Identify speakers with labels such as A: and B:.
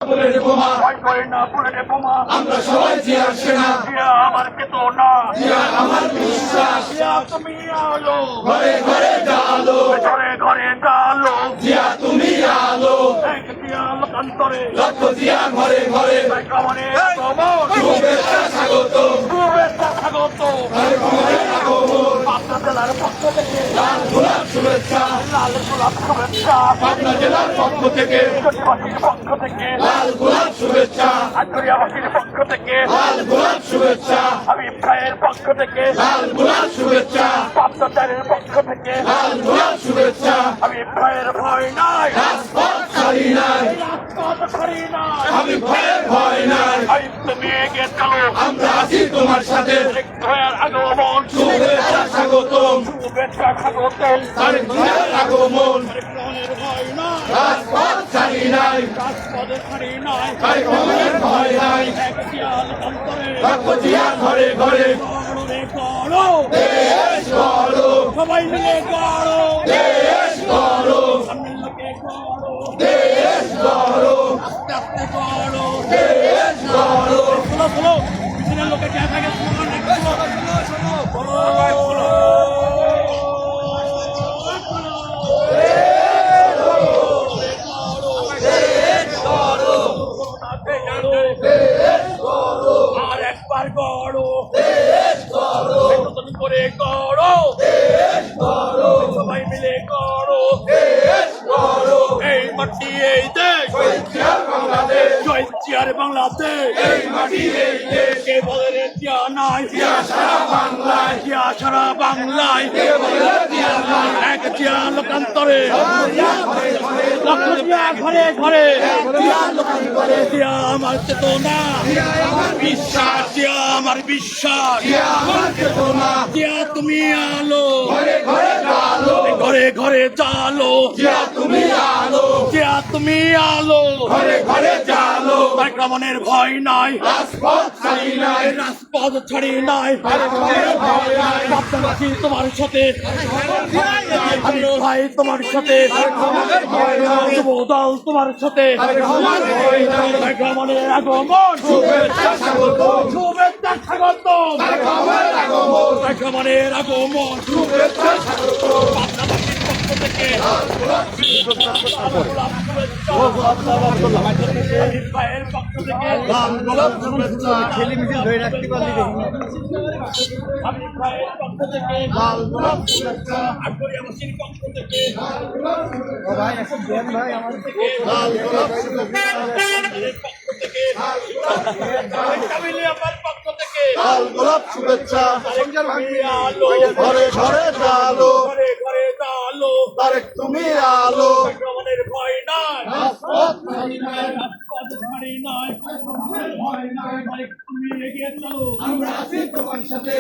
A: Bullet বোমা
B: ভয় করে না বুলেটে বোমা।
A: আমরা সবাই জিয়ার সেনা,
B: জিয়া আমার চেতনা,
A: জিয়া আমার বিশ্বাস।
B: জিয়া তুমি আলো,
A: ঘরে ঘরে জালো,
B: ঘরে ঘরে জালো।
A: জিয়া তুমি আলো,
B: এক জিয়া লোকান্তরে,
A: লক্ষ জিয়া ঘরে ঘরে।
B: প্রেক্ষাপটের আগমন,
A: শুভেচ্ছা স্বাগত,
B: শুভেচ্ছা স্বাগত।
A: আগমনের আগমন।
B: পাবনা জেলার পক্ষ থেকে
A: লাল গোলাপ শুভেচ্ছা,
B: লাল গোলাপ শুভেচ্ছা,
A: পাবনা জেলার পক্ষ থেকে
B: চট্টগ্রামের পক্ষ থেকে
A: লাল গোলাপ শুভেচ্ছা,
B: আটঘরিয়াবাসীর পক্ষ থেকে
A: লাল গোলাপ শুভেচ্ছা,
B: হাবিব ভাইয়ের পক্ষ থেকে
A: লাল গোলাপ শুভেচ্ছা,
B: পাবনাদারের পক্ষ থেকে
A: লাল গোলাপ শুভেচ্ছা।
B: হাবিব ভাইয়ের ভয় নাই,
A: রাজপথ ছাড়ি নাই,
B: রাজপথ ছাড়ি নাই।
A: আমি ভয়ের ভয় নাই।
B: হাবিব তুমি এগিয়ে চলো,
A: আমরা আছি তোমার সাথে,
B: ভাইয়ের আগমন,
A: শুভেচ্ছা স্বাগতম,
B: শুভেচ্ছা স্বাগত।
A: তারেক জিয়ার আগমন।
B: মনের ভয় নাই,
A: রাজপথ ছাড়ি নাই,
B: রাজপথে ছাড়ি নাই।
A: তারেক রহমানের ভয় নাই।
B: এক জিয়াল অন্তরে
A: লক্ষ জিয়া ঘরে ঘরে।
B: গড়ো রে গড়ো,
A: দেশ গড়ো,
B: সবাই মিলে গড়ো,
A: দেশ গড়ো,
B: সামনের লোকে গড়ো,
A: দেশ গড়ো,
B: আস্তে আস্তে গড়ো।
A: দেশ গড়ো।
B: শোনো শোনো, পিছনের লোকে যা থাকে শোনো না, আর একবার গড়ো, নতুন করে গড়ো, সবাই মিলে গড়ো, এই মাটি এই দেশ,
A: জিয়ার বাংলাদেশ,
B: জয় জিয়ার বাংলাদেশ।
A: এই মাটি এই দেশ।
B: কে বলে রে জিয়া নাই,
A: জিয়া সারা বাংলায়,
B: জিয়া সারা বাংলায়,
A: কে বলে জিয়া নাই।
B: এক জিয়া লোকান্তরে, লক্ষ জিয়া ঘরে ঘরে, জিয়া আমার চেতনা,
A: বিশ্বাস,
B: জিয়া আমার বিশ্বাস,
A: জিয়া আমার চেতনা,
B: জিয়া তুমি আলো,
A: ঘরে ঘরে জালো,
B: ঘরে ঘরে জালো,
A: জিয়া তুমি আলো,
B: জিয়া তুমি আলো।
A: ঘরে ঘরে জালো।
B: আক্রমণের ভয় নাই,
A: রাজপথ ছাড়ি নাই,
B: রাজপথ ছাড়ি নাই।
A: আগমনের ভয় নাই।
B: বাপ্তাবাসী তোমার সাথে, আমি ভাই তোমার সাথে,
A: আগমনের ভয় নাই,
B: যুব দল তোমার সাথে।
A: আগমনের ভয় নাই।
B: আক্রমণের আগমন,
A: শুভেচ্ছা স্বাগত,
B: শুভেচ্ছা স্বাগত।
A: আগমনের আগমন।
B: আক্রমণের আগমন,
A: শুভেচ্ছা স্বাগত,
B: বাপ্তাবাসীর পক্ষ থেকে হাবিব ভাইয়ের পক্ষ থেকে
C: ছেলে মিছিল ধরে রাখতে পারলি দেখি
B: হাবিব ভাইয়ের পক্ষ থেকে
A: লাল গোলাপ শুভেচ্ছা,
B: আটঘরিয়াবাসীর পক্ষ থেকে
C: ও ভাই এখন দেন ভাই আমার
A: লাল গোলাপ শুভেচ্ছা,
B: আপনাদের পক্ষ থেকে কামিলিয়ামার পক্ষ থেকে
A: লাল গোলাপ শুভেচ্ছা।
B: আলো,
A: ঘরে ঘরে জালো,
B: ঘরে ঘরে আলো।
A: তারেক তুমি আলো,
B: আক্রমণের ভয় নাই,
A: রাজপথ ছাড়ি নাই,
B: রাজপথ ছাড়ি নাই। ভয় নাই, তুমি এগিয়ে চলো।
A: আমরা আছি তোমার সাথে।